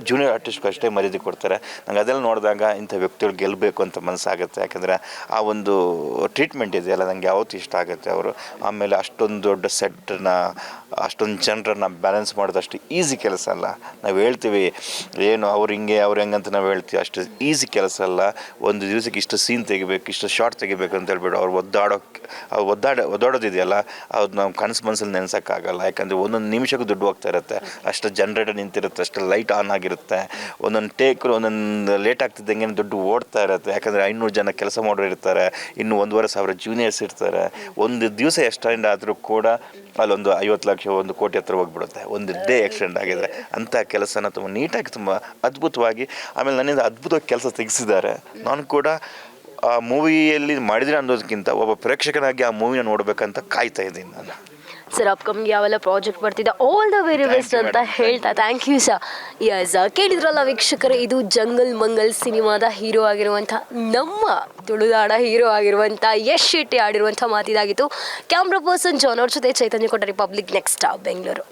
ಜೂನಿಯರ್ ಆರ್ಟಿಸ್ಟ್ಗೆ ಅಷ್ಟೇ ಮರ್ಯಾದೆ ಕೊಡ್ತಾರೆ. ನಂಗೆ ಅದೆಲ್ಲ ನೋಡಿದಾಗ ಇಂಥ ವ್ಯಕ್ತಿಗಳು ಗೆಲ್ಲಬೇಕು ಅಂತ ಮನಸ್ಸಾಗುತ್ತೆ. ಯಾಕಂದರೆ ಆ ಒಂದು ಟ್ರೀಟ್ಮೆಂಟ್ ಇದೆಯಲ್ಲ, ನನಗೆ ಯಾವತ್ತೂ ಇಷ್ಟ ಆಗುತ್ತೆ ಅವರು. ಆಮೇಲೆ ಅಷ್ಟೊಂದು ದೊಡ್ಡ ಸೆಟ್ಟನ್ನ, ಅಷ್ಟೊಂದು ಜನರನ್ನ ಬ್ಯಾಲೆನ್ಸ್ ಮಾಡೋದು ಅಷ್ಟು ಈಸಿ ಕೆಲಸ ಅಲ್ಲ. ನಾವು ಹೇಳ್ತೀವಿ ಏನು ಅವ್ರು ಹಿಂಗೆ ಅವ್ರು ಹೆಂಗಂತ ನಾವು ಹೇಳ್ತೀವಿ, ಅಷ್ಟು ಈಸಿ ಕೆಲಸ ಅಲ್ಲ. ಒಂದು ದಿವಸಕ್ಕೆ ಇಷ್ಟು ಸೀನ್ ತೆಗಿಬೇಕು, ಇಷ್ಟು ಶಾರ್ಟ್ ತೆಗಿಬೇಕು ಅಂತ ಹೇಳ್ಬಿಟ್ಟು ಅವ್ರು ಒದ್ದಾಡೋದಿದೆಯಲ್ಲ, ಅದು ನಾವು ಮನಸ್ಸಲ್ಲಿ ನೆನೆಸೋಕ್ಕಾಗಲ್ಲ. ಯಾಕಂದರೆ ಒಂದೊಂದು ನಿಮಿಷಕ್ಕೂ ದುಡ್ಡು ಹೋಗ್ತಾ ಇರುತ್ತೆ, ಅಷ್ಟು ಜನ್ರೇಟರ್ ನಿಂತಿರುತ್ತೆ, ಅಷ್ಟು ಲೈಟ್ ಆನ್ ಆಗಿರುತ್ತೆ, ಒಂದೊಂದು ಟೇಕ್ ಒಂದೊಂದು ಲೇಟ್ ಆಗ್ತಿದ್ದಂಗೆ ದುಡ್ಡು ಓಡ್ತಾ ಇರುತ್ತೆ. ಯಾಕಂದರೆ 500 ಜನ ಕೆಲಸ ಮಾಡೋರು ಇರ್ತಾರೆ, ಇನ್ನು 1,500,000 ಜೂನಿಯರ್ಸ್ ಇರ್ತಾರೆ. ಒಂದು ದಿವಸ ಎಕ್ಸ್ಟೆಂಡ್ ಆದರೂ ಕೂಡ ಅಲ್ಲೊಂದು 50 ಲಕ್ಷ 1 ಕೋಟಿ ಹತ್ರ ಹೋಗ್ಬಿಡುತ್ತೆ ಒಂದು ಡೇ ಎಕ್ಸ್ಟೆಂಡ್ ಆಗಿದ್ರೆ. ಅಂಥ ಕೆಲಸನ ತುಂಬ ನೀಟಾಗಿ, ತುಂಬ ಅದ್ಭುತವಾಗಿ, ಆಮೇಲೆ ನನ್ನಿಂದ ಅದ್ಭುತವಾಗಿ ಕೆಲಸ ತೆಗೆಸಿದ್ದಾರೆ. ನಾನು ಕೂಡ ಆ ಮೂವಿಯಲ್ಲಿ ಮಾಡಿದ್ರೆ ಅನ್ನೋದಕ್ಕಿಂತ ಒಬ್ಬ ಪ್ರೇಕ್ಷಕನಾಗಿ ಆ ಮೂವಿನ ನೋಡಬೇಕಂತ ಕಾಯ್ತಾ ಇದ್ದೀನಿ ನಾನು. ಸರ್ ಅಪ್ಕಮಿಂಗ್ ಯಾವೆಲ್ಲ ಪ್ರಾಜೆಕ್ಟ್ ಬರ್ತಿದೆ, ಆಲ್ ದ ವೆರಿ ಬೆಸ್ಟ್ ಅಂತ ಹೇಳ್ತಾ ಥ್ಯಾಂಕ್ ಯು ಸರ್. ಯಸ್, ಕೇಳಿದ್ರಲ್ಲ ವೀಕ್ಷಕರೇ, ಇದು ಜಂಗಲ್ ಮಂಗಲ್ ಸಿನಿಮಾದ ಹೀರೋ ಆಗಿರುವಂಥ, ನಮ್ಮ ತುಳುನಾಡ ಹೀರೋ ಆಗಿರುವಂಥ ಯಶ್ ಶೆಟ್ಟಿ ಆಡಿರುವಂಥ ಮಾತಿದಾಗಿತ್ತು. ಕ್ಯಾಮ್ರಾ ಪರ್ಸನ್ ಜಾನ್ ಅವ್ರ ಜೊತೆ ಚೈತನ್ಯ ಕೊಟ್ಟ, ರಿಪಬ್ಲಿಕ್ ನೆಕ್ಸ್ಟ್ ಬೆಂಗಳೂರು.